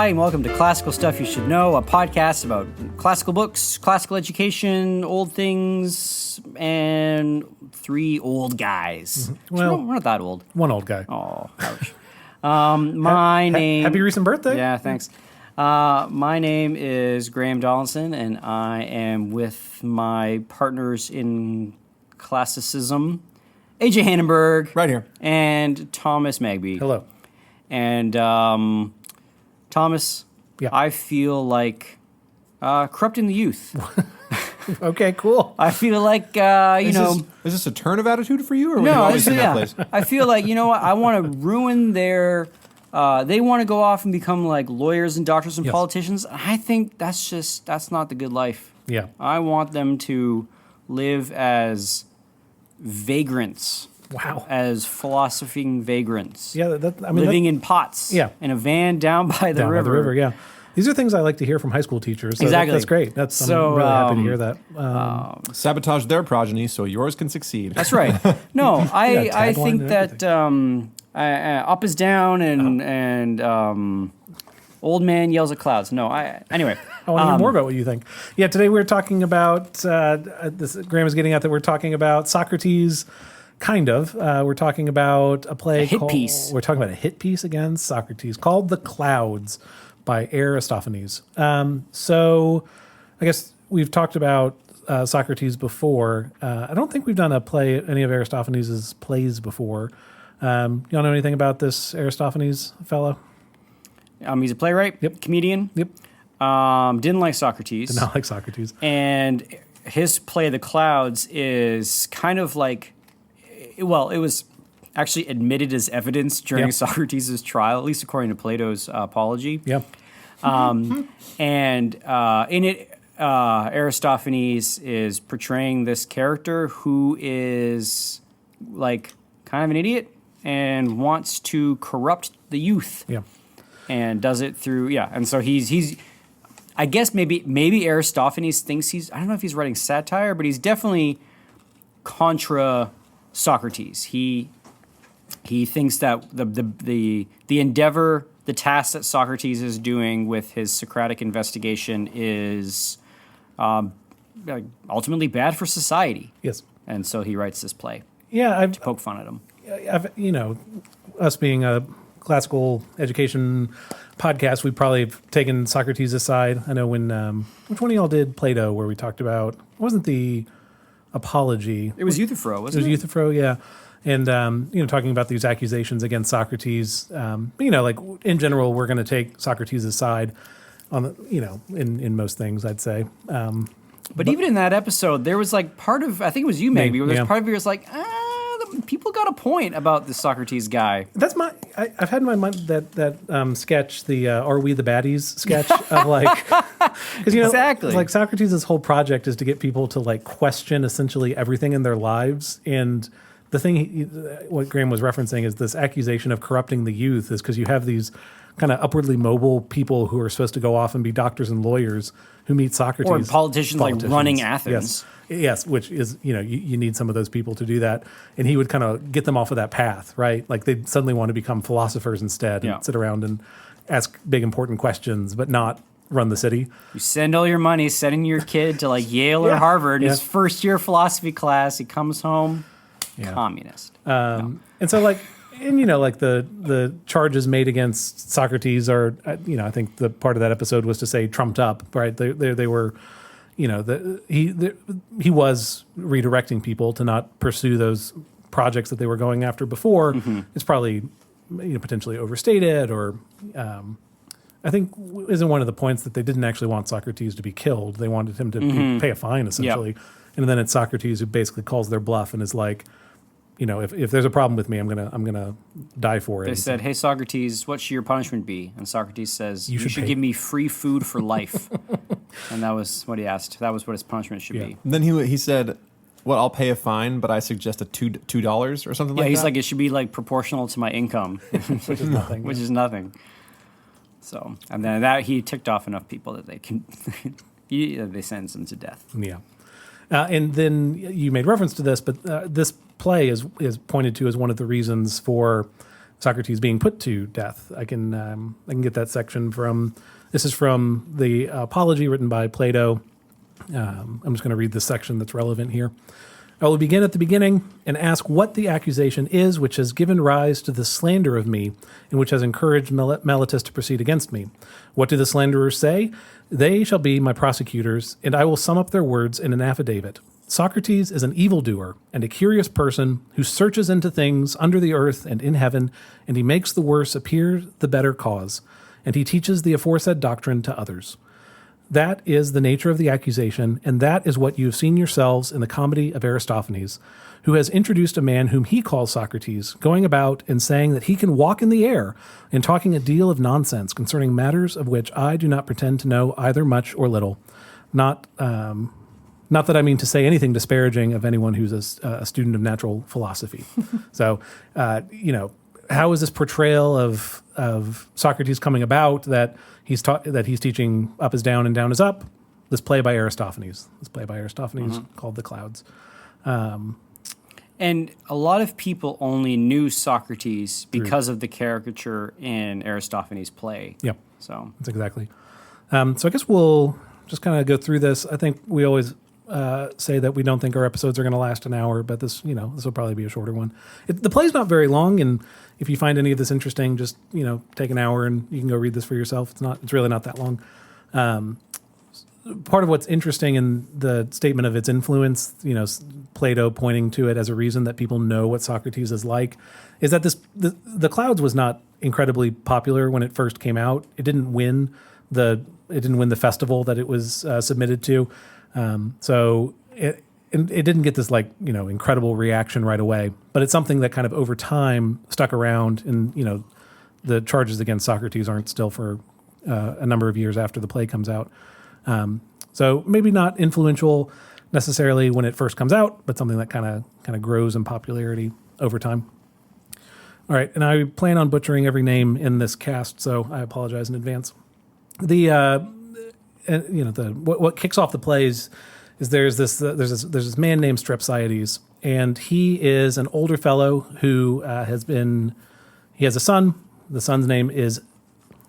Hi, and welcome to Classical Stuff You Should Know, a podcast about classical books, classical education, old things, and three old guys. Well, we're not that old. One old guy. Oh, ouch. My name... Happy recent birthday. Yeah, thanks. My name is Graham Donaldson, and I am with my partners in classicism, AJ Hannenberg. Right here. And Thomas Magby. Hello. And Thomas, Yeah. I feel like corrupting the youth. Okay, cool. I feel like, Is this a turn of attitude for you, or were you no, always in that place? I feel like, you know what, I want to ruin their, they want to go off and become like lawyers and doctors and Yes. politicians. I think that's not the good life. Yeah. I want them to live as vagrants. Wow. As philosophing vagrants. Yeah, living in pots. Yeah. In a van down by the down river. by the river. Yeah. These are things I like to hear from high school teachers. So Exactly. That's great. I'm really happy to hear that. Sabotage their progeny so yours can succeed. That's right. No, I tagline think and that up is down and old man yells at clouds. No, anyway. I want to hear more about what you think. Yeah, today we're talking about this. Graham is getting at that we're talking about Socrates. Kind of. We're talking about a play hit called... piece. We're talking about a hit piece against Socrates called The Clouds by Aristophanes. So I guess we've talked about Socrates before. I don't think we've done any of Aristophanes' plays before. Y'all know anything about this Aristophanes fellow? He's a playwright, Yep. comedian. Yep. Didn't like Socrates. Did not like Socrates. And his play, The Clouds, is kind of like, well, it was actually admitted as evidence during Yeah. Socrates' trial, at least according to Plato's Apology. Yeah. And in it, Aristophanes is portraying this character who is like kind of an idiot and wants to corrupt the youth. Yeah. And does it through, and so he's I guess maybe Aristophanes thinks I don't know if he's writing satire, but he's definitely contra Socrates. He thinks that the endeavor, the task that Socrates is doing with his Socratic investigation is ultimately bad for society. Yes. And so he writes this play Yeah. to poke fun at him. Us being a classical education podcast, we probably have taken Socrates aside. I know when which one of y'all did Plato, where we talked about, wasn't the Apology? It was Euthyphro, wasn't it? It was Euthyphro, yeah. And talking about these accusations against Socrates. Like in general, we're going to take Socrates' side on the, in most things, I'd say. But even in that episode, there was like part of, I think it was you, maybe, where there's part of you was like, people got a point about this Socrates guy. That's I've had in my mind that sketch, the Are We the Baddies sketch of like, because Exactly. like Socrates' whole project is to get people to like question essentially everything in their lives. And the thing, what Graham was referencing is this accusation of corrupting the youth is because you have these kind of upwardly mobile people who are supposed to go off and be doctors and lawyers who meet Socrates. Or politicians like running Athens. Yes, which is, you need some of those people to do that. And he would kind of get them off of that path, right? Like they suddenly want to become philosophers instead and sit around and ask big, important questions, but not run the city. You send all your money, sending your kid to like Yale or Harvard, his first year philosophy class, he comes home, communist. And so like, like the charges made against Socrates are, I think the part of that episode was to say trumped up, right? They were, he was redirecting people to not pursue those projects that they were going after before. Mm-hmm. It's probably, potentially overstated, or I think isn't one of the points that they didn't actually want Socrates to be killed. They wanted him to pay a fine, essentially. Yep. And then it's Socrates who basically calls their bluff and is like, if there's a problem with me, I'm gonna die for it. They said, "Hey Socrates, what should your punishment be?" And Socrates says, "You should give me free food for life." And that was what he asked. That was what his punishment should be. And then he said, "Well, I'll pay a fine, but I suggest a $2 or something like that." Yeah, he's like, it should be like proportional to my income, which is nothing. Which is nothing. So, and then that he ticked off enough people that they can, they sentenced him to death. Yeah. And then you made reference to this, but this play is pointed to as one of the reasons for Socrates being put to death. I can get that section from. This is from the Apology written by Plato. I'm just going to read this section that's relevant here. I will begin at the beginning and ask what the accusation is which has given rise to the slander of me and which has encouraged Meletus to proceed against me. What do the slanderers say? They shall be my prosecutors, and I will sum up their words in an affidavit. Socrates is an evildoer and a curious person who searches into things under the earth and in heaven, and he makes the worse appear the better cause, and he teaches the aforesaid doctrine to others. That is the nature of the accusation, and that is what you have seen yourselves in the comedy of Aristophanes, who has introduced a man whom he calls Socrates, going about and saying that he can walk in the air, and talking a deal of nonsense concerning matters of which I do not pretend to know either much or little. Not that I mean to say anything disparaging of anyone who's a student of natural philosophy. So, how is this portrayal of Socrates coming about that he's teaching up is down and down is up? This play by Aristophanes. Called The Clouds. And a lot of people only knew Socrates because of the caricature in Aristophanes' play. Yep. So that's exactly. So I guess we'll just kind of go through this. I think we always say that we don't think our episodes are going to last an hour, but this will probably be a shorter one. The play's not very long, and if you find any of this interesting, just take an hour and you can go read this for yourself. It's really not that long. Part of what's interesting in the statement of its influence, Plato pointing to it as a reason that people know what Socrates is like, is that the Clouds was not incredibly popular when it first came out. It didn't win the festival that it was submitted to. So it didn't get this incredible reaction right away, but it's something that kind of over time stuck around, and the charges against Socrates aren't still for a number of years after the play comes out. So maybe not influential necessarily when it first comes out, but something that kind of grows in popularity over time. All right, and I plan on butchering every name in this cast, so I apologize in advance. What kicks off the plays is there's this man named Strepsiades, and he is an older fellow who he has a son. The son's name is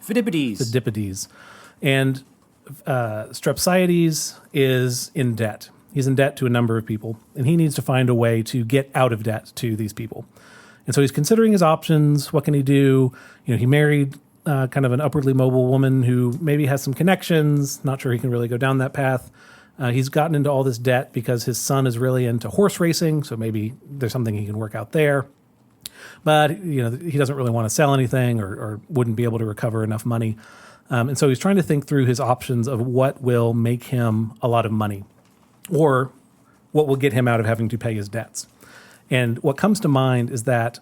Phidippides, and Strepsiades is in debt. He's in debt to a number of people, and he needs to find a way to get out of debt to these people. And so he's considering his options. What can he do? He married kind of an upwardly mobile woman who maybe has some connections. Not sure he can really go down that path. He's gotten into all this debt because his son is really into horse racing, so maybe there's something he can work out there. But he doesn't really want to sell anything or wouldn't be able to recover enough money. And so he's trying to think through his options of what will make him a lot of money or what will get him out of having to pay his debts. And what comes to mind is that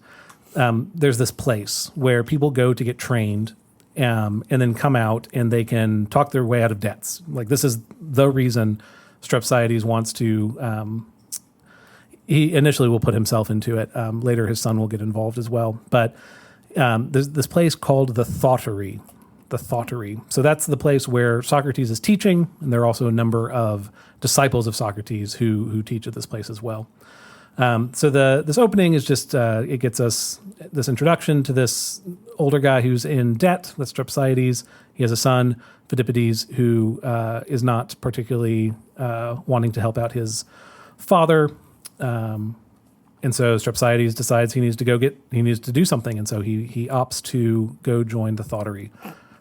there's this place where people go to get trained and then come out and they can talk their way out of debts. Like, this is the reason Strepsiades wants to he initially will put himself into it. Later his son will get involved as well. But there's this place called the Thoughtory. So that's the place where Socrates is teaching, and there are also a number of disciples of Socrates who teach at this place as well. So this opening is just it gets us this introduction to this older guy who's in debt. That's Strepsiades. He has a son, Phidippides, who is not particularly wanting to help out his father. And so Strepsiades decides he needs to do something, and so he opts to go join the Thoughtory.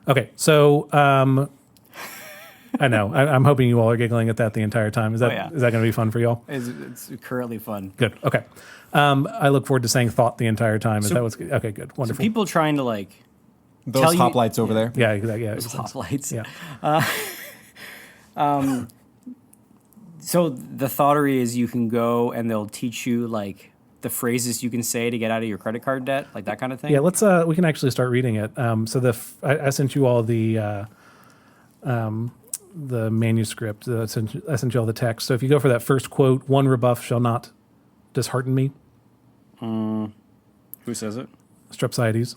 Okay, so I know. I'm hoping you all are giggling at that the entire time. Is that going to be fun for y'all? It's currently fun. Good. Okay. I look forward to saying thought the entire time. Is that what's okay? Good. Wonderful. So people trying to those hoplites over there. Yeah, exactly. Yeah, those hoplites. Yeah. So the Thoughtory is you can go and they'll teach you the phrases you can say to get out of your credit card debt, like that kind of thing. Yeah. Let's. We can actually start reading it. So I sent you all the manuscript. I sent you all the text. So if you go for that first quote, one rebuff shall not dishearten me. Who says it? Strepsiades.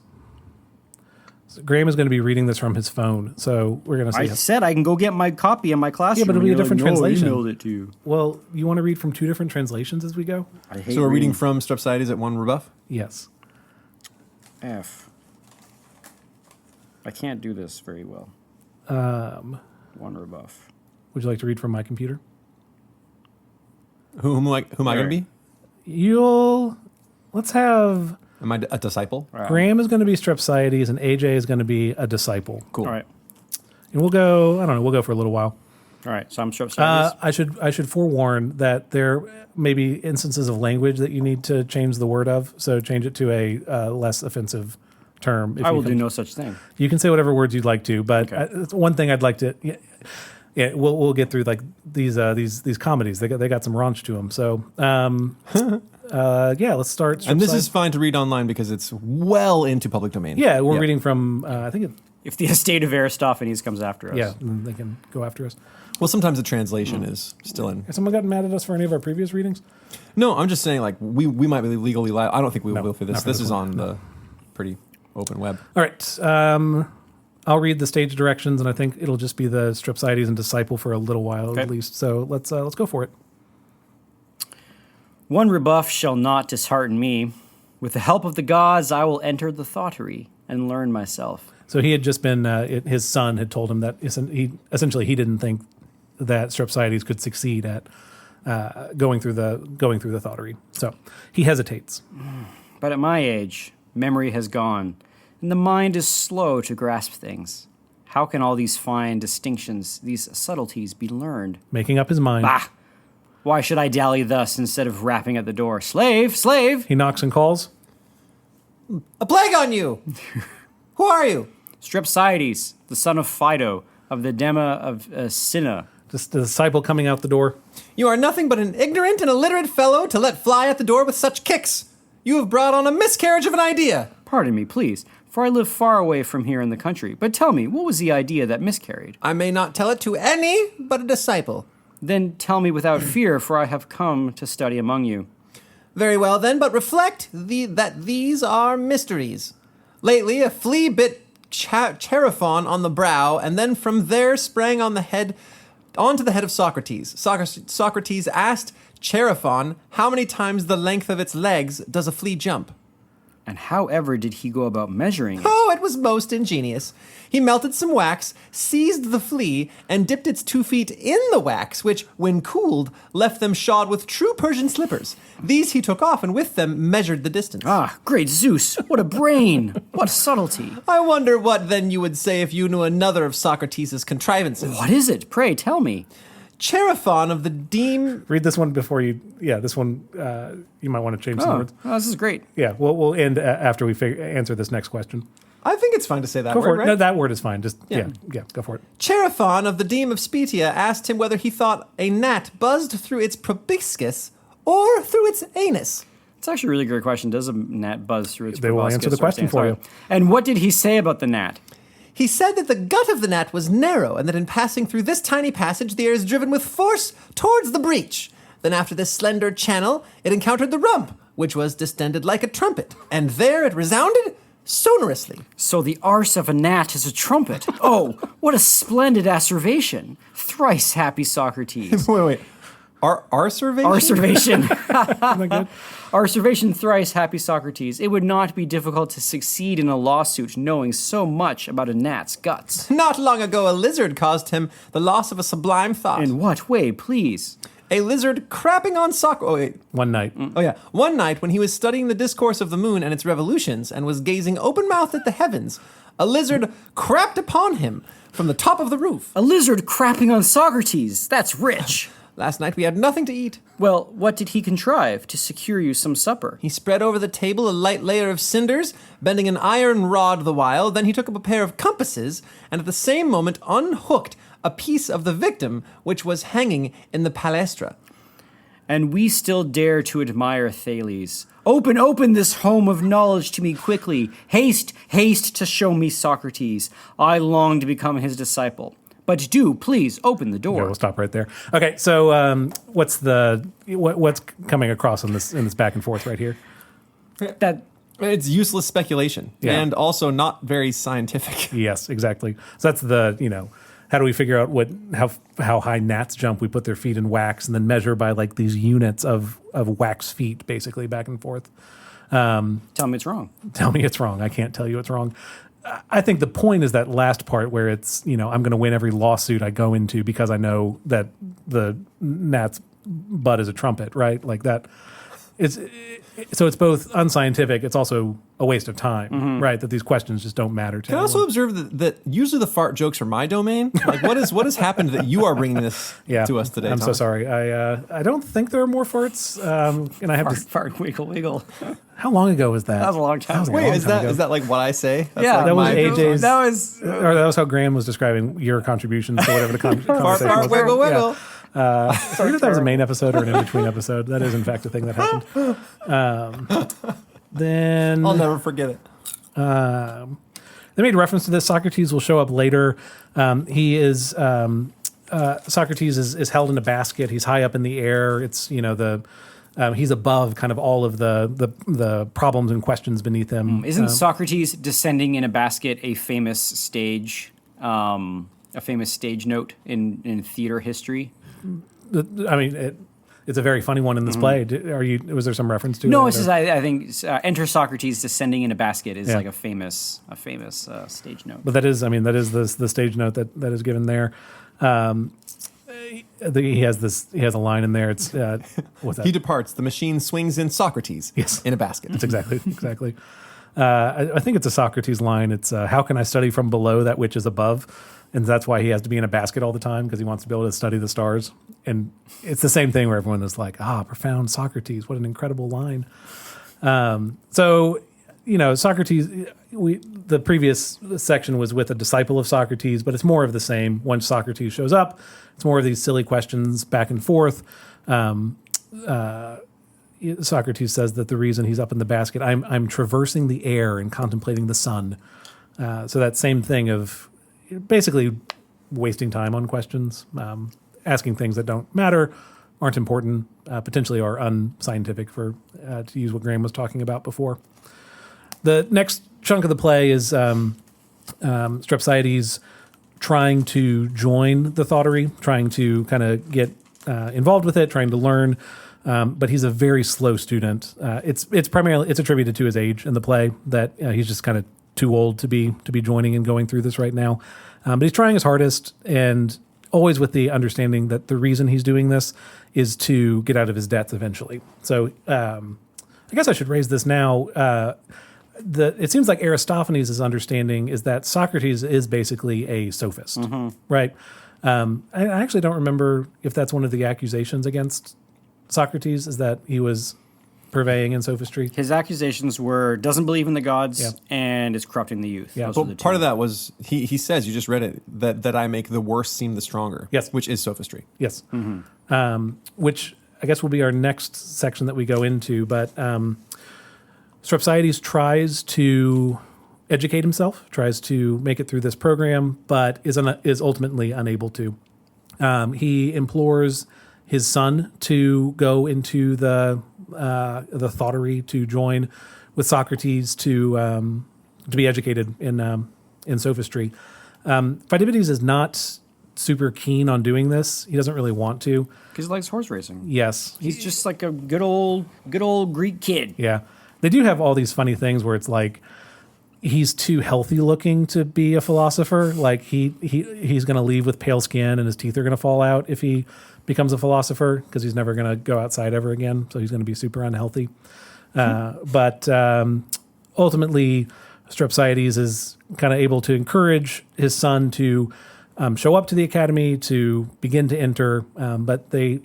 So Graham is going to be reading this from his phone, so we're going to see. I said I can go get my copy in my classroom. Yeah, but it'll be a different translation. I emailed it to you. Well, you want to read from two different translations as we go? So we're reading from Strepsiades at one rebuff? Yes. F. I can't do this very well. One rebuff. Would you like to read from my computer? Who am I going to be? Let's have Am I a disciple? Graham is going to be Strepsiades and AJ is going to be a disciple. Cool. All right. And we'll go for a little while. All right. So I'm Strepsiades. I should forewarn that there may be instances of language that you need to change the word of. So change it to a less offensive term. I will do no such thing. You can say whatever words you'd like to, but Okay. one thing I'd like to. Yeah, we'll get through like these comedies. They got some raunch to them. So let's start. And this is fine to read online because it's well into public domain. Yeah, we're reading from I think. If the estate of Aristophanes comes after us. Yeah, they can go after us. Well, sometimes the translation is still in. Has someone gotten mad at us for any of our previous readings? No, I'm just saying, like, we might be legally liable. I don't think we will for this. not for This this is one. on the pretty open web. All right. I'll read the stage directions, and I think it'll just be the Strepsiades and disciple for a little while Okay. at least. So let's go for it. One rebuff shall not dishearten me. With the help of the gods, I will enter the thoughterry and learn myself. So he had just been. His son had told him that he didn't think that Strepsiades could succeed at going through the thoughterry. So he hesitates. But at my age, memory has gone, and the mind is slow to grasp things. How can all these fine distinctions, these subtleties be learned? Making up his mind. Bah! Why should I dally thus instead of rapping at the door? Slave! Slave! He knocks and calls. A plague on you! Who are you? Strepsiades, the son of Phydo, of the Dema of Cinna. Just the disciple coming out the door. You are nothing but an ignorant and illiterate fellow to let fly at the door with such kicks. You have brought on a miscarriage of an idea. Pardon me, please, for I live far away from here in the country. But tell me, what was the idea that miscarried? I may not tell it to any but a disciple. Then tell me without fear, for I have come to study among you. Very well then, but reflect that these are mysteries. Lately, a flea bit Chaerephon on the brow, and then from there sprang onto the head of Socrates. Socrates asked Chaerephon, how many times the length of its legs does a flea jump? And however did he go about measuring it? Oh, it was most ingenious. He melted some wax, seized the flea, and dipped its 2 feet in the wax, which, when cooled, left them shod with true Persian slippers. These he took off, and with them measured the distance. Ah, great Zeus! What a brain! What subtlety! I wonder what then you would say if you knew another of Socrates' contrivances. What is it? Pray tell me. Chaerephon of the Deme. Read this one before you. Yeah, this one you might want to change some Oh, words. this is great. Yeah, we'll end after we answer this next question. I think it's fine to say that Go word, for it. right? No, that word is fine. Just Yeah. yeah, go for it. Chaerephon of the Deme of Spetia asked him whether he thought a gnat buzzed through its proboscis or through its anus. It's actually a really great question. Does a gnat buzz through its They will proboscis answer the or question its for anus? you. And what did he say about the gnat? He said that the gut of the gnat was narrow and that in passing through this tiny passage, the air is driven with force towards the breach. Then after this slender channel, it encountered the rump, which was distended like a trumpet, and there it resounded sonorously. So the arse of a gnat is a trumpet. Oh, what a splendid asseveration. Thrice happy Socrates. Wait. Arservation? Arservation. Isn't that good? Arservation thrice happy Socrates. It would not be difficult to succeed in a lawsuit knowing so much about a gnat's guts. Not long ago, a lizard caused him the loss of a sublime thought. In what way, please? A lizard crapping on Socrates. Oh, wait. One night. Oh, yeah. One night, when he was studying the discourse of the moon and its revolutions and was gazing open-mouthed at the heavens, a lizard crapped upon him from the top of the roof. A lizard crapping on Socrates. That's rich. Last night we had nothing to eat. Well, what did he contrive to secure you some supper? He spread over the table a light layer of cinders, bending an iron rod the while. Then he took up a pair of compasses and at the same moment unhooked a piece of the victim which was hanging in the palestra. And we still dare to admire Thales. Open, open this home of knowledge to me quickly. Haste, haste to show me Socrates. I long to become his disciple. But do, please, open the Yeah, door. we'll stop right there. Okay, so what's coming across in this back and forth right here? That It's useless speculation Yeah. and also not very scientific. Yes, exactly. So that's how do we figure out how high gnats jump? We put their feet in wax and then measure by like these units of wax feet, basically back and forth. Tell me it's wrong. Tell me it's wrong. I can't tell you it's wrong. I think the point is that last part where it's, I'm going to win every lawsuit I go into because I know that the gnat's butt is a trumpet, right? Like that. So it's both unscientific. It's also a waste of time, right? That these questions just don't matter to Can I also observe that usually the fart jokes are my domain? Like, what has happened that you are bringing this to us today? I'm so Thomas? sorry. I don't think there are more farts. And I have to. Fart, wiggle, wiggle. How long ago was that? That was a long time ago. Wait, is that like what I say? That's Yeah, like that was my- AJ's. That was Or that was how Graham was describing your contributions to whatever the conversation Fart, was. fart, wiggle, wiggle. I forget if that was a main episode or an in-between episode. That is, in fact, a thing that happened. Then I'll never forget it. they made reference to this. Socrates will show up later. Socrates is held in a basket. He's high up in the air. It's he's above kind of all of the problems and questions beneath him. Isn't Socrates descending in a basket a famous stage note in theater history? It's a very funny one in this play. Was there some reference to it? No, it's just I think enter Socrates descending in a basket is Yeah. like a famous stage note. But that is the stage note that is given there. He has a line in there. It's what's that? He departs. The machine swings in Socrates in a basket. It's exactly. I think it's a Socrates line. It's how can I study from below that which is above, and that's why he has to be in a basket all the time because he wants to be able to study the stars. And it's the same thing where everyone is like, profound Socrates, what an incredible line. Socrates. The previous section was with a disciple of Socrates, but it's more of the same. Once Socrates shows up, it's more of these silly questions back and forth. Socrates says that the reason he's up in the basket, I'm traversing the air and contemplating the sun. So that same thing of basically wasting time on questions, asking things that don't matter, aren't important, potentially are unscientific, to use what Graham was talking about before. The next chunk of the play is Strepsiades trying to join the thoughterry, trying to kind of get involved with it, trying to learn. But he's a very slow student. It's attributed to his age in the play that he's just kind of too old to be joining and going through this right now. But he's trying his hardest, and always with the understanding that the reason he's doing this is to get out of his debts eventually. So I guess I should raise this now. It seems like Aristophanes' understanding is that Socrates is basically a sophist, right? I actually don't remember if that's one of the accusations against Socrates, is that he was purveying in sophistry. His accusations were doesn't believe in the gods and is corrupting the youth. Yeah. Those Well, were the part two. of that was he says, you just read it, that I make the worse seem the stronger. Yes. Which is sophistry. Yes. Which I guess will be our next section that we go into. But Strepsiades tries to educate himself, tries to make it through this program, but is ultimately unable to. He implores his son to go into the thoughterry, to join with Socrates to be educated in sophistry. Pheidippides is not super keen on doing this. He doesn't really want to. Because he likes horse racing. Yes, He's just like a good old Greek kid. yeah. They do have all these funny things where it's like he's too healthy looking to be a philosopher. Like he's going to leave with pale skin and his teeth are going to fall out if he becomes a philosopher because he's never going to go outside ever again. So he's going to be super unhealthy. But ultimately, Strepsiades is kind of able to encourage his son to show up to the academy, to begin to enter. But the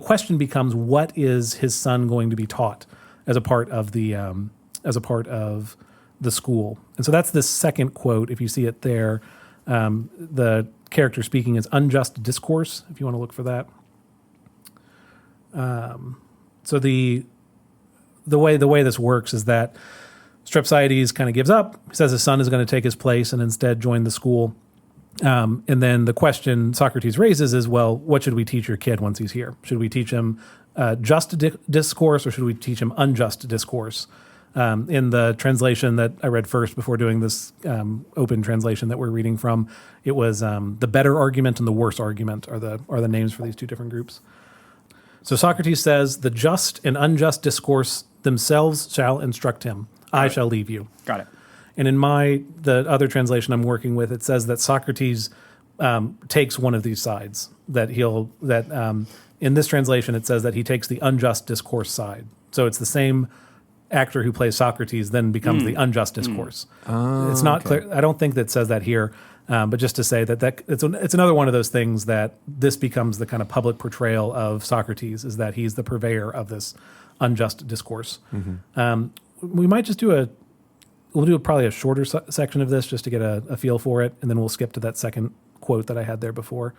question becomes, what is his son going to be taught as a part of the school? And so that's the second quote. If you see it there, the character speaking is unjust discourse, if you want to look for that. So the way this works is that Strepsiades kind of gives up. He says his son is going to take his place and instead join the school. And then the question Socrates raises is, well, what should we teach your kid once he's here? Should we teach him just discourse, or should we teach him unjust discourse? In the translation that I read first before doing this open translation that we're reading from, it was the better argument and the worse argument are the names for these two different groups. So Socrates says, the just and unjust discourse themselves shall instruct him. I shall leave you. Got it. And in the other translation I'm working with, it says that Socrates takes one of these sides. In this translation, it says that he takes the unjust discourse side. So it's the same actor who plays Socrates then becomes the unjust discourse. It's not clear. I don't think that says that here, but just to say that it's another one of those things that this becomes the kind of public portrayal of Socrates, is that he's the purveyor of this unjust discourse. We might just we'll do probably a shorter section of this just to get a feel for it, and then we'll skip to that second quote that I had there before.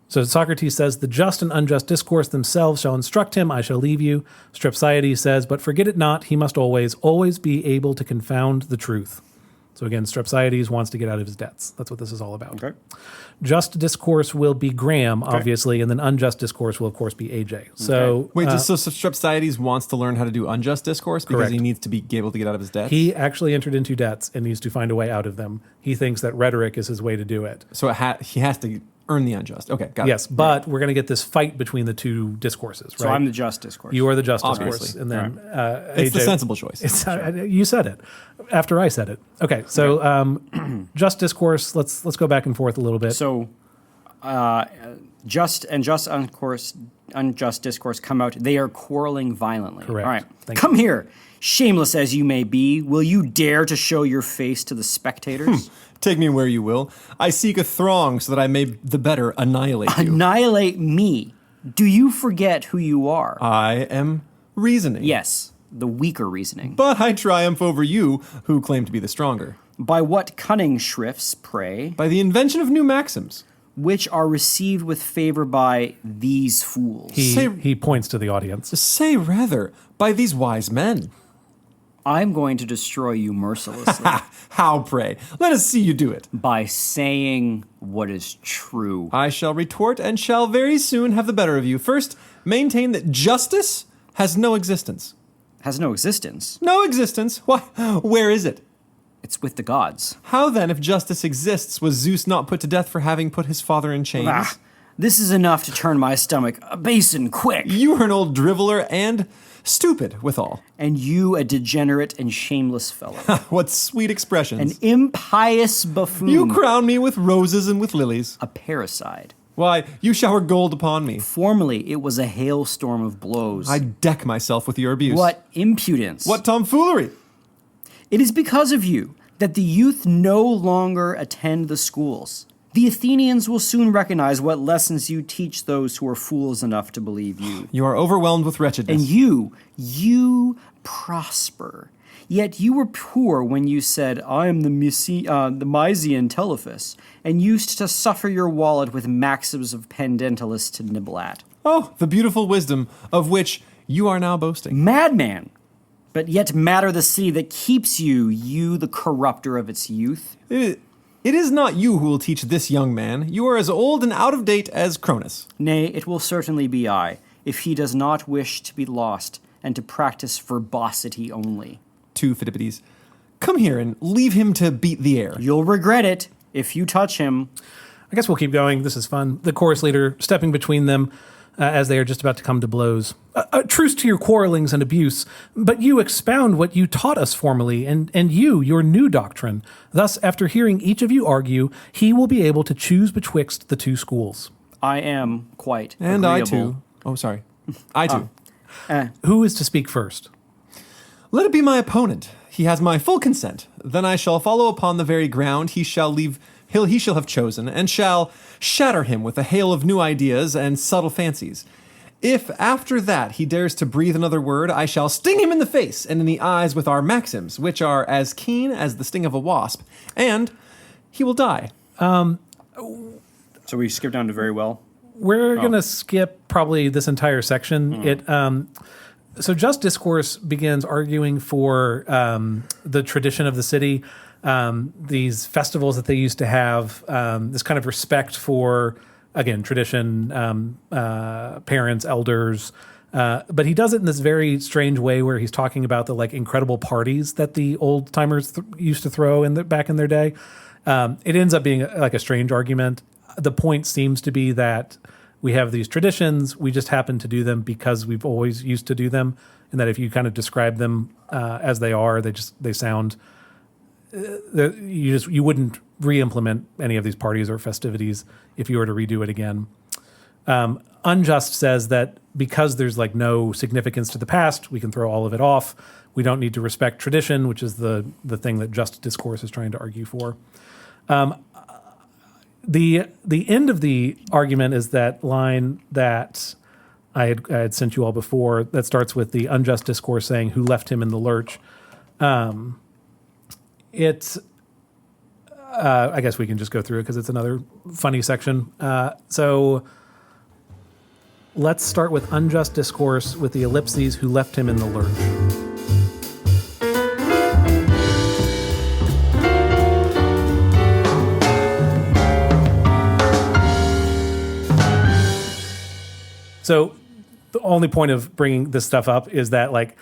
So Socrates says, the just and unjust discourse themselves shall instruct him, I shall leave you. Strepsiades says, but forget it not, he must always be able to confound the truth. So again, Strepsiades wants to get out of his debts. That's what this is all about. Okay. Just discourse will be Graham, obviously, and then unjust discourse will, of course, be AJ. So Wait, so Strepsiades wants to learn how to do unjust discourse because Correct. he needs to be able to get out of his debts? he actually entered into debts and needs to find a way out of them. He thinks that rhetoric is his way to do it. So he has to earn the unjust. Okay, got it. Yes, but we're going to get this fight between the two discourses, right? So I'm the just discourse. You are the just Obviously. discourse. And then It's AJ, the sensible choice. You said it after I said it. Okay, so just discourse, let's go back and forth a little bit. So, just and unjust discourse come out. They are quarreling violently. Correct. All right. Thank Come here. Shameless as you may be, will you dare to show your face to the spectators? Take me where you will. I seek a throng so that I may the better annihilate you. Annihilate me. Do you forget who you are? I am reasoning. Yes, the weaker reasoning. But I triumph over you, who claim to be the stronger. By what cunning shrifts, pray, By the invention of new maxims. which are received with favor by these fools? He points to the audience. Say rather, by these wise men. I'm going to destroy you mercilessly How, pray? Let us see you do it. by saying what is true. I shall retort and shall very soon have the better of you. First, maintain that justice has no existence. Has no existence. No existence? Why, where is it? It's with the gods. How then, if justice exists, was Zeus not put to death for having put his father in chains? Ah, this is enough to turn my stomach a basin quick. You are an old driveler and stupid withal. And you a degenerate and shameless fellow. What sweet An expressions. impious buffoon. You crown me with roses and with lilies. a parricide. Why, you shower gold upon me. Formerly it was a hailstorm of blows. I deck myself with your abuse. What impudence. What tomfoolery? It is because of you that the youth no longer attend the schools. The Athenians will soon recognize what lessons you teach those who are fools enough to believe you. You are overwhelmed with wretchedness. And you prosper. Yet you were poor when you said, I am the Mysian Telephus, and used to suffer your wallet with maxims of Pendentalus to nibble at. Oh, the beautiful wisdom of which you are now boasting. Madman! But yet matter the city that keeps you, you the corrupter of its youth. It is not you who will teach this young man. You are as old and out of date as Cronus. Nay, it will certainly be I, if he does not wish to be lost, and to practice verbosity only. To Phidippides, come here and leave him to beat the air. You'll regret it if you touch him. I guess we'll keep going. This is fun. The chorus leader stepping between them as they are just about to come to blows. Truce to your quarrelings and abuse, but you expound what you taught us formerly, and your new doctrine. Thus, after hearing each of you argue, he will be able to choose betwixt the two schools. I am quite And agreeable. I too. Oh, sorry. I too. Who is to speak first? Let it be my opponent. He has my full consent. Then I shall follow upon the very ground he shall have chosen, and shall shatter him with a hail of new ideas and subtle fancies. If after that he dares to breathe another word, I shall sting him in the face and in the eyes with our maxims, which are as keen as the sting of a wasp, and he will die. So we skip down to very well. We're going to skip probably this entire section. So Just Discourse begins arguing for the tradition of the city, these festivals that they used to have, this kind of respect for, again, tradition, parents, elders. But he does it in this very strange way where he's talking about the incredible parties that the old timers used to throw back in their day. It ends up being a strange argument. The point seems to be that we have these traditions. We just happen to do them because we've always used to do them, and that if you kind of describe them as they are, they sound. You wouldn't re-implement any of these parties or festivities if you were to redo it again. Unjust says that because there's like no significance to the past, we can throw all of it off. We don't need to respect tradition, which is the thing that just discourse is trying to argue for. The end of the argument is that line that I had sent you all before that starts with the unjust discourse saying, "Who left him in the lurch?" It's I guess we can just go through it because it's another funny section. So let's start with unjust discourse with the ellipses, "Who left him in the lurch." So the only point of bringing this stuff up is that like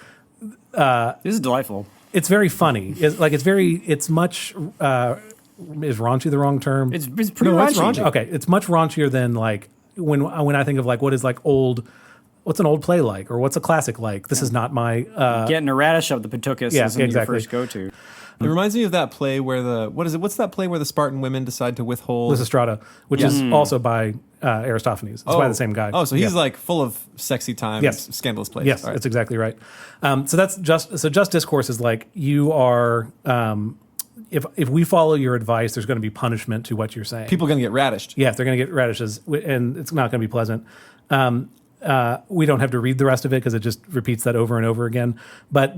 This is delightful. it's very funny. It's much is raunchy the wrong term? It's pretty No, it's raunchy. raunchy. Okay, it's much raunchier than like when I think of like what is like what's an old play like, or what's a classic like. This is not my Getting a radish up the Patukas Yeah, isn't exactly. your first go-to. It reminds me of that play where what's that play where the Spartan women decide to withhold? Lysistrata, which is also by Aristophanes. It's by the same guy. Oh, so he's Yeah. like full of sexy time, Yes. scandalous plays. Yes, All right. that's exactly right. So that's just discourse is like you are. If we follow your advice, there's going to be punishment to what you're saying. People are going to get radished. Yes, they're going to get radishes, and it's not going to be pleasant. We don't have to read the rest of it because it just repeats that over and over again. But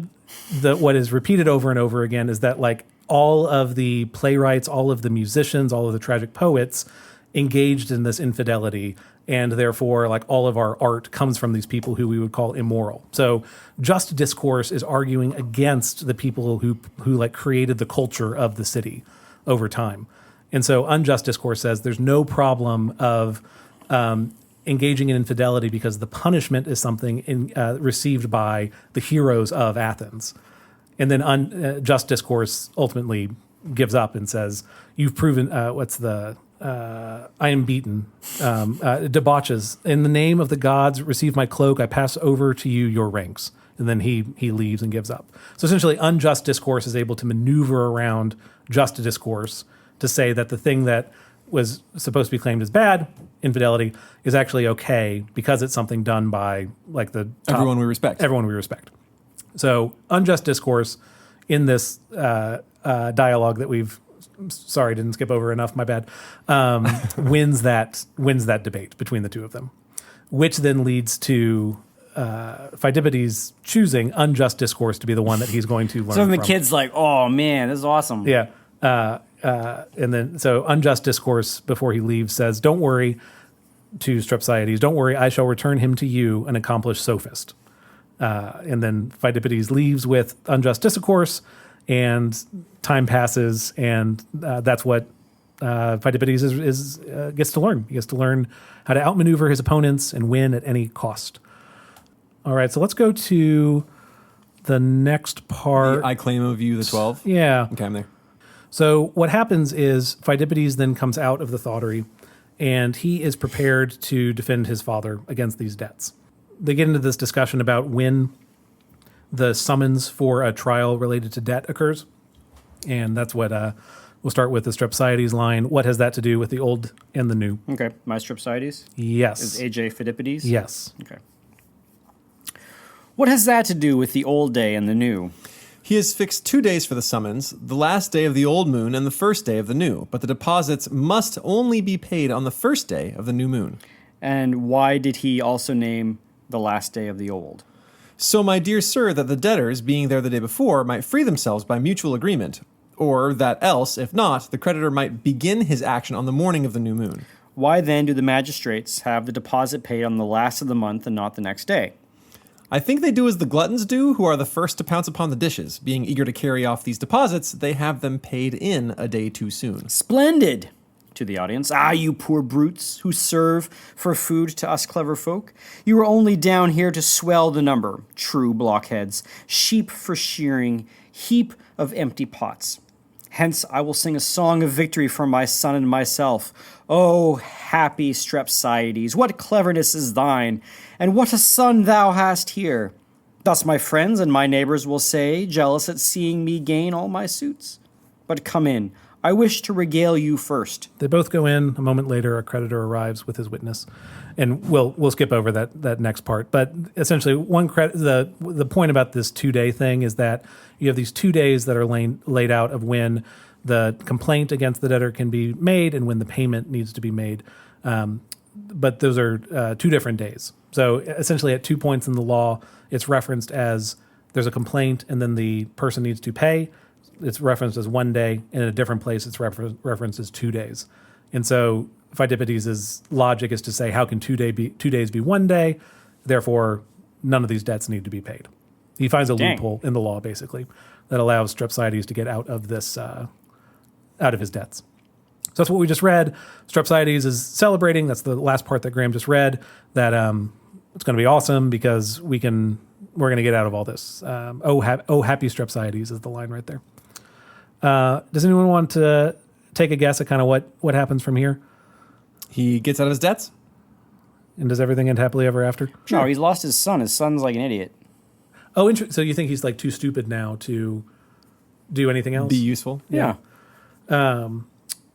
what is repeated over and over again is that like all of the playwrights, all of the musicians, all of the tragic poets engaged in this infidelity, and therefore like all of our art comes from these people who we would call immoral. So just discourse is arguing against the people who like created the culture of the city over time. And so unjust discourse says there's no problem of engaging in infidelity because the punishment is something received by the heroes of Athens. And then just discourse ultimately gives up and says, you've proven, I am beaten, debauches. In the name of the gods, receive my cloak, I pass over to you your ranks. And then he leaves and gives up. So essentially, unjust discourse is able to maneuver around just discourse to say that the thing that was supposed to be claimed as bad, infidelity, is actually okay because it's something done by like the top, Everyone we respect. Everyone we respect. So unjust discourse in this dialogue that we've, sorry, didn't skip over enough, my bad, wins that debate between the two of them, which then leads to Pheidippides choosing unjust discourse to be the one that he's going to learn So from. the kid's like, oh man, this is awesome. Yeah. And then, so unjust discourse before he leaves says, don't worry, to Strepsiades, don't worry, I shall return him to you, an accomplished sophist. And then Pheidippides leaves with unjust discourse, and time passes, and that's what Pheidippides gets to learn. He gets to learn how to outmaneuver his opponents and win at any cost. All right, so let's go to the next part. I claim of you the 12. Yeah. Okay, I'm there. So what happens is Pheidippides then comes out of the thoughtery, and he is prepared to defend his father against these debts. They get into this discussion about when the summons for a trial related to debt occurs, and that's what we'll start with the Strepsiades line. What has that to do with the old and the new? Okay, my Strepsiades Yes. is AJ Pheidippides. Yes. Okay. What has that to do with the old day and the new? He has fixed 2 days for the summons, the last day of the old moon and the first day of the new, but the deposits must only be paid on the first day of the new moon. And why did he also name the last day of the old? So, my dear sir, that the debtors, being there the day before, might free themselves by mutual agreement, or that else, if not, the creditor might begin his action on the morning of the new moon. Why then do the magistrates have the deposit paid on the last of the month and not the next day? I think they do as the gluttons do, who are the first to pounce upon the dishes. Being eager to carry off these deposits, they have them paid in a day too soon. Splendid! To the audience. Ah, you poor brutes who serve for food to us clever folk. You are only down here to swell the number, true blockheads. Sheep for shearing, heap of empty pots. Hence I will sing a song of victory for my son and myself. O happy Strepsiades, what cleverness is thine, and what a son thou hast here. Thus my friends and my neighbors will say, jealous at seeing me gain all my suits. But come in, I wish to regale you first. They both go in. A moment later, a creditor arrives with his witness, and we'll skip over that next part. But essentially, the point about this 2-day thing is that you have these 2 days that are laid out of when the complaint against the debtor can be made and when the payment needs to be made. But those are 2 different days. So essentially, at 2 points in the law, it's referenced as there's a complaint and then the person needs to pay. It's referenced as 1 day, and in a different place, it's referenced as 2 days. And so Pheidippides' logic is to say, how can 2 days be 1 day? Therefore, none of these debts need to be paid. He finds a loophole in the law, basically, that allows Strepsiades to get out of this, out of his debts. So that's what we just read. Strepsiades is celebrating. That's the last part that Graham just read. That it's going to be awesome because we're going to get out of all this. Oh, happy Strepsiades is the line right there. Does anyone want to take a guess at kind of what happens from here? He gets out of his debts. And does everything end happily ever after? No, he's lost his son. His son's like an idiot. Oh, so you think he's like too stupid now to do anything else? Be useful. Yeah.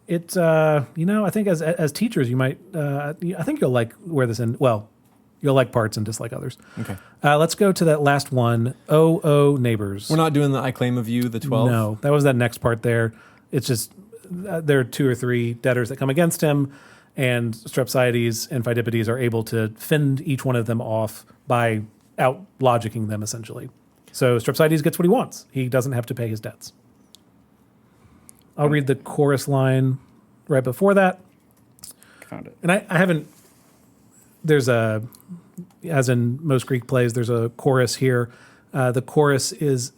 It I think as teachers you might I think you'll like where this in you'll like parts and dislike others. Okay. Let's go to that last one. Oh, neighbors. We're not doing the I claim of you, the 12. No, that was that next part there. It's just there are 2 or 3 debtors that come against him, and Strepsiades and Pheidippides are able to fend each one of them off by out-logicking them, essentially. So Strepsiades gets what he wants. He doesn't have to pay his debts. I'll read the chorus line right before that. Found it. And I haven't, as in most Greek plays, there's a chorus here. The chorus is,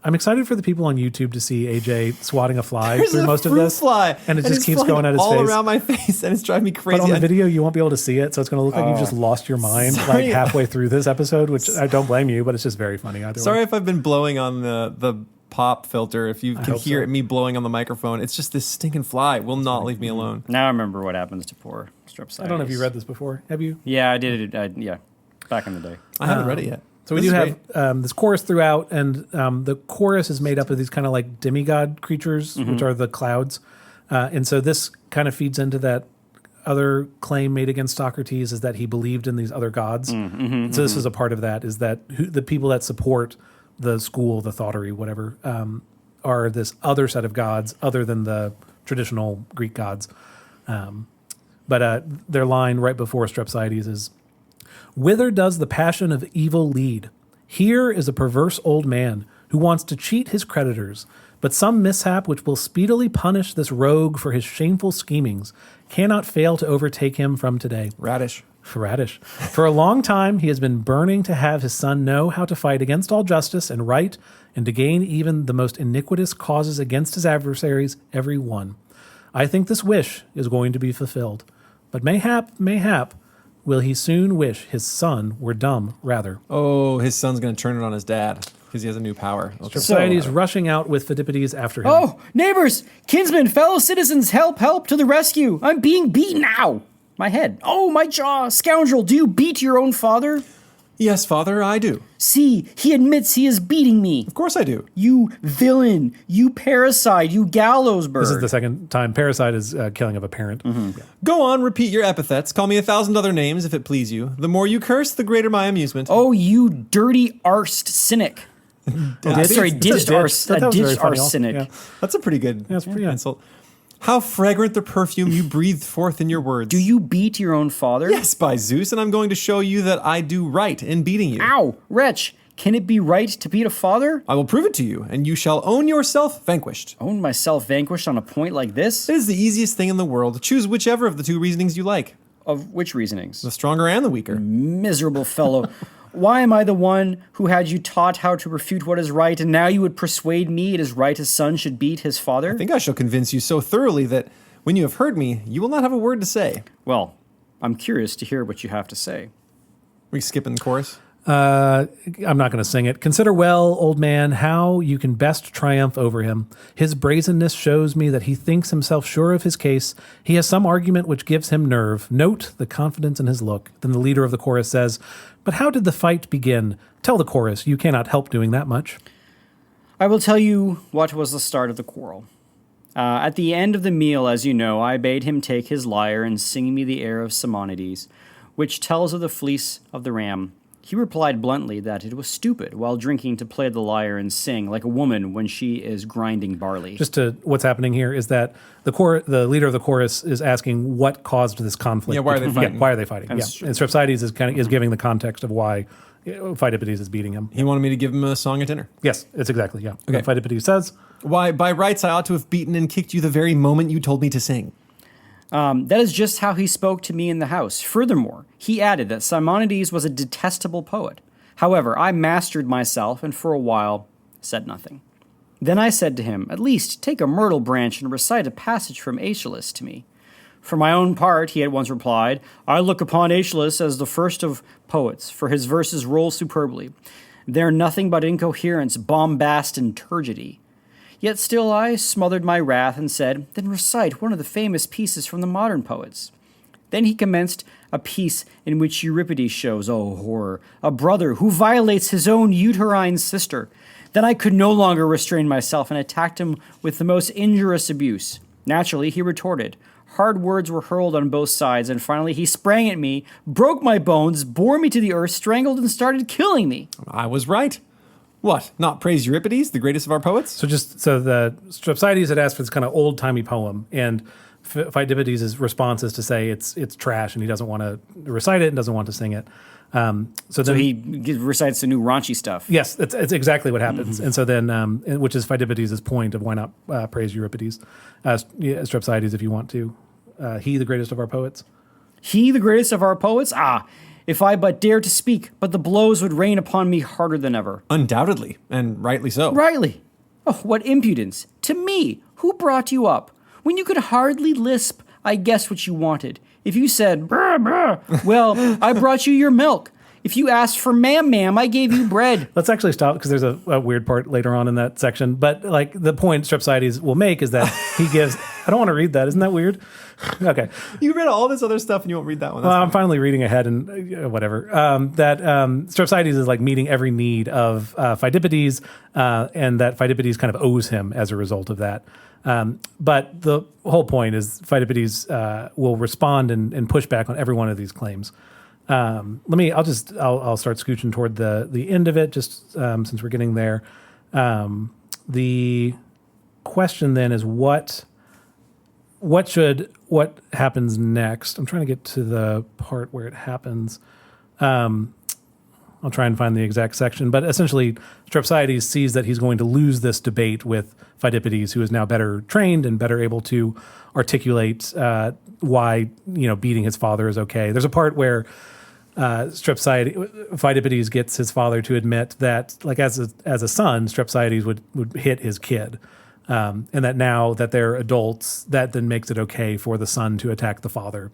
I'm excited for the people on YouTube to see AJ swatting a fly through most of this. Fly, and it just it's keeps going at his all face. around my face, and it's driving me crazy. But on the video, you won't be able to see it, so it's going to look like you've just lost your mind like halfway through this episode, which I don't blame you, but it's just very funny either Sorry way. if I've been blowing on the pop filter. If you can hear me blowing on the microphone, it's just this stinking fly will not leave me alone. Now I remember what happens to poor Strepsiades. I don't know if you read this before. Have you? Yeah, I did it. Yeah, back in the day. I haven't read it yet. So we do have this chorus throughout, and the chorus is made up of these kind of like demigod creatures, which are the clouds. And so this kind of feeds into that other claim made against Socrates, is that he believed in these other gods. So this is a part of that, is that the people that support the school, the thoughterry, whatever, are this other set of gods other than the traditional Greek gods. But their line right before Strepsiades is, "Whither does the passion of evil lead? Here is a perverse old man who wants to cheat his creditors, but some mishap which will speedily punish this rogue for his shameful schemings cannot fail to overtake him from today." Radish. For a long time, he has been burning to have his son know how to fight against all justice and right, and to gain even the most iniquitous causes against his adversaries, every one. I think this wish is going to be fulfilled. But mayhap, will he soon wish his son were dumb rather. Oh, his son's going to turn it on his dad because he has a new power. Okay. Strepsiades rushing out with Pheidippides after him. Oh, neighbors, kinsmen, fellow citizens, help to the rescue. I'm being beaten now. My head. Oh, my jaw. Scoundrel, do you beat your own father? Yes, father, I do. See, he admits he is beating me. Of course I do. You villain, you parasite, you gallows bird. This is the second time. Parasite is killing of a parent. Yeah. Go on, repeat your epithets. Call me 1,000 other names if it please you. The more you curse, the greater my amusement. Oh, you dirty arsed cynic. Ditched arse cynic. Yeah. That's a pretty good That's pretty insult. How fragrant the perfume you breathed forth in your words. Do you beat your own father? Yes, by Zeus, and I'm going to show you that I do right in beating you. Ow, wretch. Can it be right to beat a father? I will prove it to you, and you shall own yourself vanquished. Own myself vanquished on a point like this? It is the easiest thing in the world. Choose whichever of the 2 reasonings you like. Of which reasonings? The stronger and the weaker. Miserable fellow. Why am I the one who had you taught how to refute what is right, and now you would persuade me it is right a son should beat his father? I think I shall convince you so thoroughly that when you have heard me, you will not have a word to say. Well, I'm curious to hear what you have to say. We skipping the chorus? I'm not going to sing it. Consider well, old man, how you can best triumph over him. His brazenness shows me that he thinks himself sure of his case. He has some argument which gives him nerve. Note the confidence in his look. Then the leader of the chorus says, but how did the fight begin? Tell the chorus. You cannot help doing that much. I will tell you what was the start of the quarrel. At the end of the meal, as you know, I bade him take his lyre and sing me the air of Simonides, which tells of the fleece of the ram. He replied bluntly that it was stupid while drinking to play the lyre and sing like a woman when she is grinding barley. Just to what's happening here is that the leader of the chorus is asking what caused this conflict. Yeah, why are they fighting? Yeah, why are they fighting? And Strepsiades is giving the context of why Pheidippides is beating him. He wanted me to give him a song at dinner. Yes, it's exactly, yeah. Okay. And Pheidippides says, why, by rights, I ought to have beaten and kicked you the very moment you told me to sing. That is just how he spoke to me in the house. Furthermore, he added that Simonides was a detestable poet. However, I mastered myself and for a while said nothing. Then I said to him, at least take a myrtle branch and recite a passage from Aeschylus to me. For my own part, he at once replied, I look upon Aeschylus as the first of poets, for his verses roll superbly. They're nothing but incoherence, bombast, and turgidity. Yet still I smothered my wrath and said, then recite one of the famous pieces from the modern poets. Then he commenced a piece in which Euripides shows, oh horror, a brother who violates his own uterine sister. Then I could no longer restrain myself and attacked him with the most injurious abuse. Naturally, he retorted. Hard words were hurled on both sides, and finally he sprang at me, broke my bones, bore me to the earth, strangled, and started killing me. I was right. What? Not praise Euripides, the greatest of our poets? so the Strepsiades had asked for this kind of old-timey poem, and Pheidippides' response is to say it's trash, and he doesn't want to recite it and doesn't want to sing it. So he recites the new raunchy stuff. Yes, it's exactly what happens. And so then, which is Pheidippides' point of why not praise Euripides. Strepsiades, if you want to. He, the greatest of our poets. He, the greatest of our poets? Ah, if I but dared to speak, but the blows would rain upon me harder than ever. Undoubtedly, and rightly so. Rightly. Oh, what impudence. To me, who brought you up? When you could hardly lisp, I guessed what you wanted. If you said, brr, brr, well, I brought you your milk. If you asked for ma'am, I gave you bread. Let's actually stop because there's a weird part later on in that section. But like the point Strepsiades will make is that he gives. I don't want to read that. Isn't that weird? Okay. You read all this other stuff and you won't read that one. Well, I'm finally reading ahead and whatever. Strepsiades is like meeting every need of Pheidippides, and that Pheidippides kind of owes him as a result of that. But the whole point is Pheidippides will respond and push back on every one of these claims. I'll start scooching toward the end of it, just since we're getting there. The question then is what happens next? I'm trying to get to the part where it happens. I'll try and find the exact section, but essentially Strepsiades sees that he's going to lose this debate with Pheidippides, who is now better trained and better able to articulate why beating his father is okay. There's a part where Pheidippides gets his father to admit that, like as a son, Strepsiades would hit his kid, and that now that they're adults, that then makes it okay for the son to attack the father.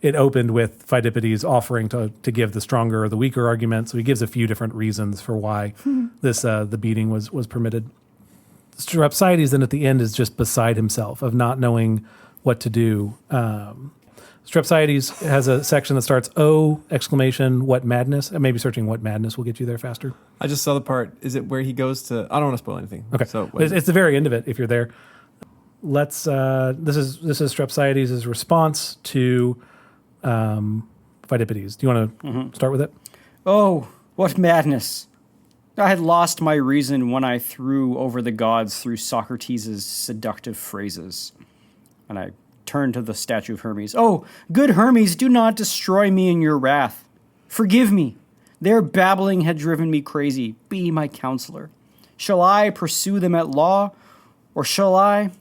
It opened with Pheidippides offering to give the stronger or the weaker argument, so he gives a few different reasons for why the beating was permitted. Strepsiades then at the end is just beside himself of not knowing what to do. Strepsiades has a section that starts, "Oh, exclamation, what madness." Maybe searching what madness will get you there faster. I just saw the part. Is it where he goes to... I don't want to spoil anything. Okay. So it's the very end of it if you're there. This is Strepsiades' response to Pheidippides. Do you want to start with it? Oh, what madness. I had lost my reason when I threw over the gods through Socrates' seductive phrases. And I turned to the statue of Hermes. Oh, good Hermes, do not destroy me in your wrath. Forgive me. Their babbling had driven me crazy. Be my counselor. Shall I pursue them at law, or shall I?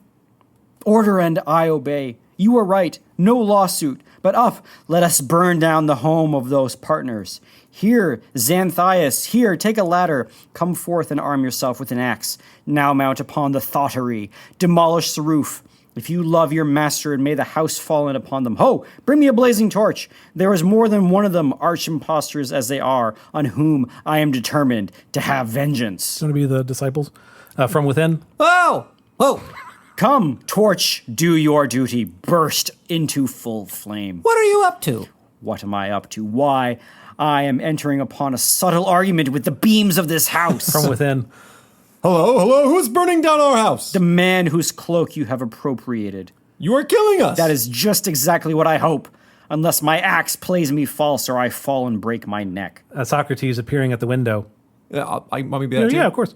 Order and I obey. You are right. No lawsuit. But up, let us burn down the home of those partners. Here, Xanthias, here, take a ladder. Come forth and arm yourself with an axe. Now mount upon the thottery. Demolish the roof. If you love your master, and may the house fall in upon them. Ho! Bring me a blazing torch. There is more than one of them, arch impostors as they are, on whom I am determined to have vengeance. It's going to be the disciples from within. Oh! Whoa! Come, torch, do your duty. Burst into full flame. What are you up to? What am I up to? Why? I am entering upon a subtle argument with the beams of this house. From within. Hello, who's burning down our house? The man whose cloak you have appropriated. You are killing us! That is just exactly what I hope, unless my axe plays me false or I fall and break my neck. Socrates appearing at the window. Want me to be that too? Yeah, of course.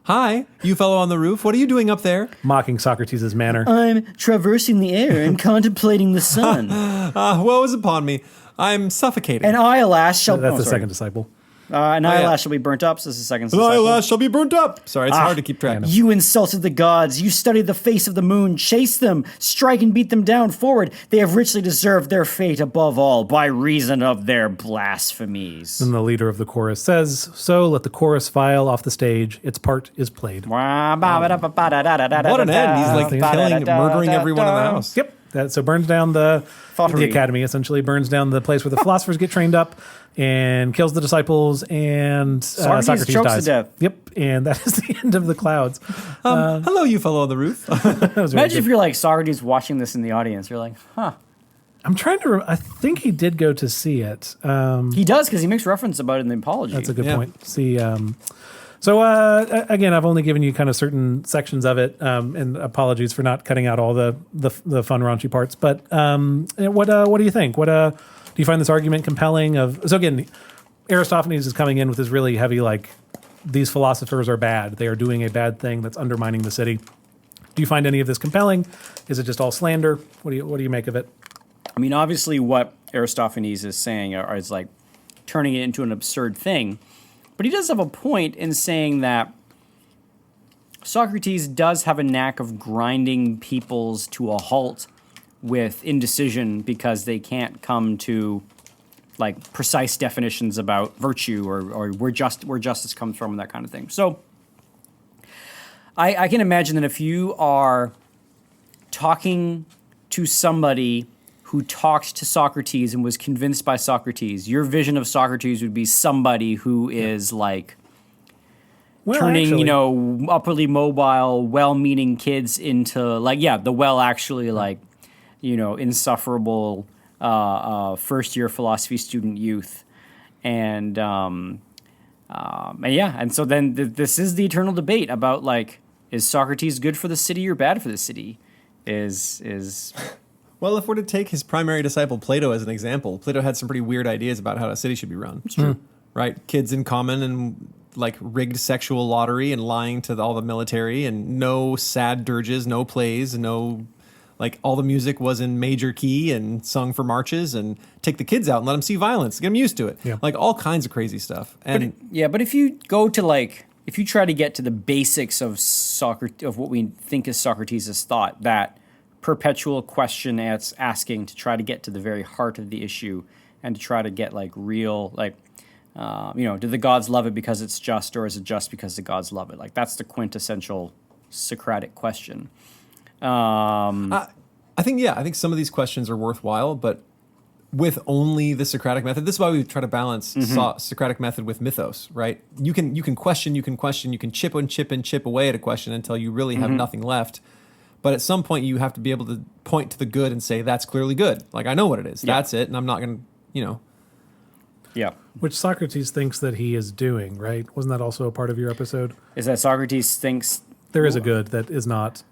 Hi, you fellow on the roof. What are you doing up there? Mocking Socrates' manner. I'm traversing the air and contemplating the sun. Woe is upon me. I'm suffocating. And I, alas, shall... That's the second disciple. And I, yeah. alas, shall be burnt up. So this is the second And I, disciple. alas, shall be burnt up. Sorry, it's hard to keep track. You insulted the gods. You studied the face of the moon. Chase them. Strike and beat them down forward. They have richly deserved their fate above all by reason of their blasphemies. And the leader of the chorus says, so let the chorus file off the stage. Its part is played. What an end. He's like murdering everyone in the house. Yep. So burns down the Thoughterly. academy, essentially. Burns down the place where the philosophers get trained up and kills the disciples, and Socrates chokes dies. to death. Yep. And that is the end of the clouds. Hello, you fellow on the roof. That was very Imagine if good. you're like Socrates watching this in the audience. You're like, huh. I'm trying to... I think he did go to see it. He does, because he makes reference about it in the apology. That's a good point. See, so again, I've only given you kind of certain sections of it, and apologies for not cutting out all the fun raunchy parts. But what do you think? Do you find this argument compelling? So again, Aristophanes is coming in with this really heavy, like, these philosophers are bad. They are doing a bad thing that's undermining the city. Do you find any of this compelling? Is it just all slander? What do you make of it? I mean, obviously, what Aristophanes is saying is like turning it into an absurd thing. But he does have a point in saying that Socrates does have a knack of grinding peoples to a halt with indecision because they can't come to like precise definitions about virtue or where justice comes from and that kind of thing. So I can imagine that if you are talking to somebody who talked to Socrates and was convinced by Socrates, your vision of Socrates would be somebody who is like turning, actually, upperly mobile, well-meaning kids into like, insufferable first-year philosophy student youth. And so then this is the eternal debate about like, is Socrates good for the city or bad for the city? Well, if we're to take his primary disciple Plato as an example, Plato had some pretty weird ideas about how a city should be run. It's true. Right? Kids in common and like rigged sexual lottery and lying to all the military and no sad dirges, no plays, no like all the music was in major key and sung for marches and take the kids out and let them see violence, get them used to it. Yeah. Like all kinds of crazy stuff. And But if you go to like, if you try to get to the basics of of what we think is Socrates' thought, that perpetual question asking to try to get to the very heart of the issue and to try to get like real, like, do the gods love it because it's just, or is it just because the gods love it? Like that's the quintessential Socratic question. I think some of these questions are worthwhile, but with only the Socratic method, this is why we try to balance Socratic method with mythos, right? You can question, you can chip away at a question until you really have nothing left. But at some point, you have to be able to point to the good and say, that's clearly good. Like, I know what it is. Yeah. That's it. And I'm not going to, Yeah. Which Socrates thinks that he is doing, right? Wasn't that also a part of your episode? Is that Socrates thinks... There is a good that is not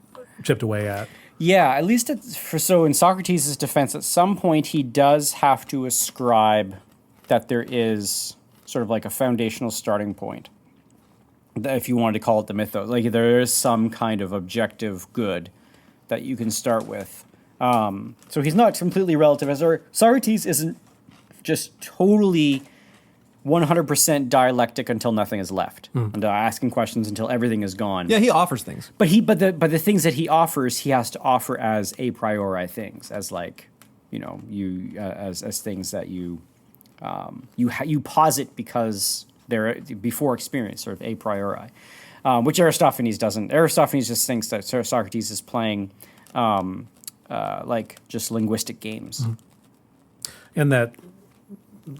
chipped away at. Yeah, at least so in Socrates' defense, at some point he does have to ascribe that there is sort of like a foundational starting point. If you wanted to call it the mythos. Like there is some kind of objective good that you can start with. So he's not completely relativist. Socrates isn't just totally 100% dialectic until nothing is left, and asking questions until everything is gone. yeah, he offers things. But the things that he offers, he has to offer as a priori things, as like, as things that you posit because they're before experience, sort of a priori. which Aristophanes doesn't. Aristophanes just thinks that Socrates is playing like just linguistic games. And that,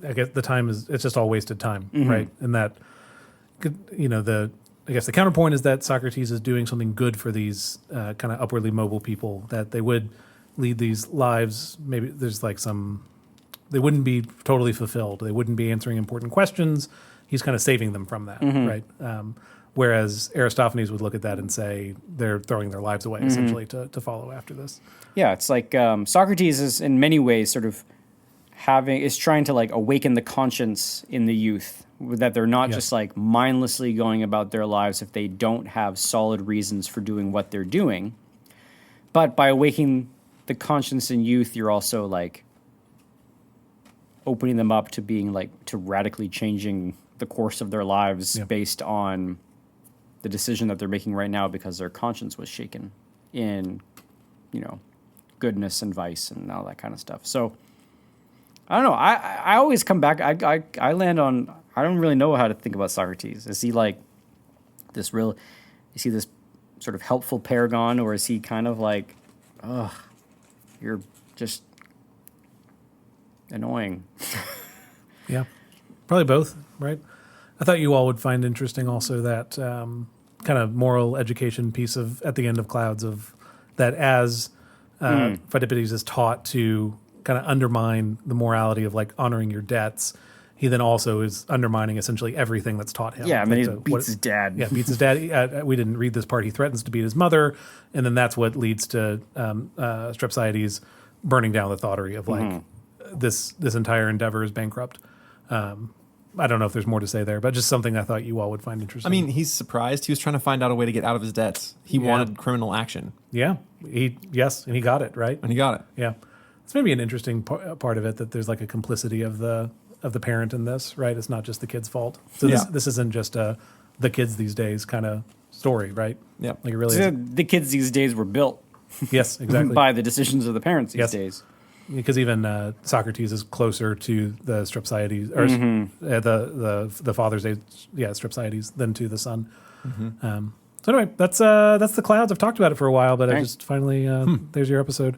I guess the time it's just all wasted time, right? And that, I guess the counterpoint is that Socrates is doing something good for these kind of upwardly mobile people, that they would lead these lives. Maybe there's like they wouldn't be totally fulfilled. They wouldn't be answering important questions. He's kind of saving them from that, right? Whereas Aristophanes would look at that and say they're throwing their lives away essentially to follow after this. Yeah, it's like Socrates is in many ways sort of is trying to like awaken the conscience in the youth, that they're not just like mindlessly going about their lives if they don't have solid reasons for doing what they're doing. But by awakening the conscience in youth, you're also like opening them up to being like to radically changing the course of their lives based on the decision that they're making right now because their conscience was shaken in, goodness and vice and all that kind of stuff. So I don't know. I always come back. I land on. I don't really know how to think about Socrates. Is he like this real? Is he this sort of helpful paragon, or is he kind of like, ugh, you're just annoying? Yeah, probably both, right? I thought you all would find interesting also that kind of moral education piece at the end of Clouds of that as Phidippides is taught to kind of undermine the morality of like honoring your debts, he then also is undermining essentially everything that's taught him. Yeah, and then he beats his dad. Yeah, beats his dad. We didn't read this part. He threatens to beat his mother, and then that's what leads to Strepsiades burning down the thoughterary of like this entire endeavor is bankrupt. I don't know if there's more to say there, but just something I thought you all would find interesting. I mean, he's surprised. He was trying to find out a way to get out of his debts. He wanted criminal action. Yeah, and he got it, right? And he got it. Yeah. It's maybe an interesting part of it that there's like a complicity of the parent in this, right? It's not just the kid's fault. So this isn't just the kids these days kind of story, right? Yeah. Like it really So is. the kids these days were built Yes, exactly. by the decisions of the parents these Yes. days. Because even Socrates is closer to the Strepsiades, or the father's age, Strepsiades, than to the son. So anyway, that's the Clouds. I've talked about it for a while, but I just finally there's your episode.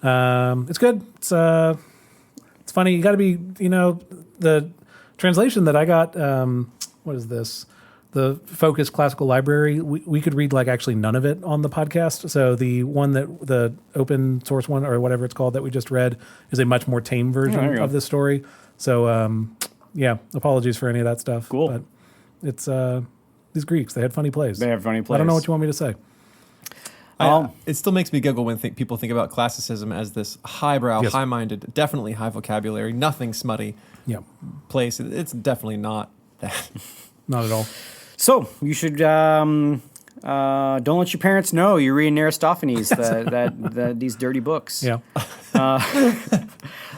It's good. It's funny. You got to be, the translation that I got. What is this? The Focus Classical Library. We could read like actually none of it on the podcast. So the one the open source one or whatever it's called that we just read is a much more tame version of this story. So apologies for any of that stuff. Cool. But it's these Greeks. They had funny plays. They have funny plays. I don't know what you want me to say. It still makes me giggle when people think about classicism as this highbrow, high-minded, definitely high vocabulary, nothing smutty place. It's definitely not that. Not at all. So you should don't let your parents know you're reading Aristophanes, that these dirty books. Yeah.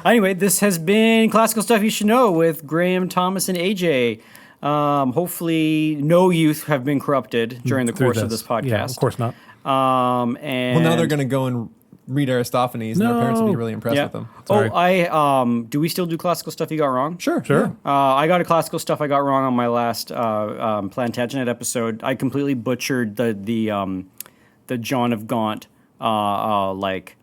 Anyway, this has been Classical Stuff You Should Know with Graham, Thomas, and AJ. Hopefully, no youth have been corrupted during the course of this podcast. Yeah, of course not. And Well, now they're going to go and read Aristophanes, and their parents will be really impressed with them. Sorry. Do we still do classical stuff you got wrong? Sure. I got a classical stuff I got wrong on my last Plantagenet episode. I completely butchered the John of Gaunt, like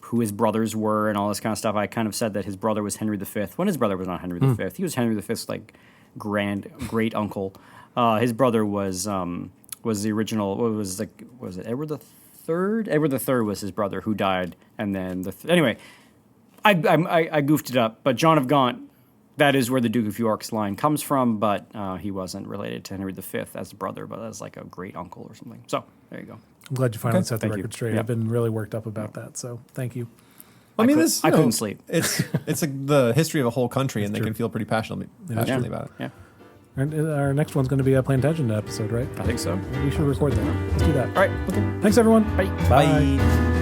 who his brothers were and all this kind of stuff. I kind of said that his brother was Henry V, when his brother was not Henry V. He was Henry V's like great uncle. His brother was the original. Was it Edward III? Edward III was his brother who died, and then anyway, I goofed it up. But John of Gaunt, that is where the Duke of York's line comes from. But he wasn't related to Henry V as a brother, but as like a great uncle or something. So there you go. I'm glad you finally set the Thank record you. straight. Yeah. I've been really worked up about that, so thank you. I mean, I couldn't sleep. It's like the history of a whole country, and they can feel pretty passionately about it. Yeah, Our next one's going to be a Plantagenet episode, right? I think so. We should record that. Let's do that. All right. Okay. Thanks, everyone. Bye. Bye.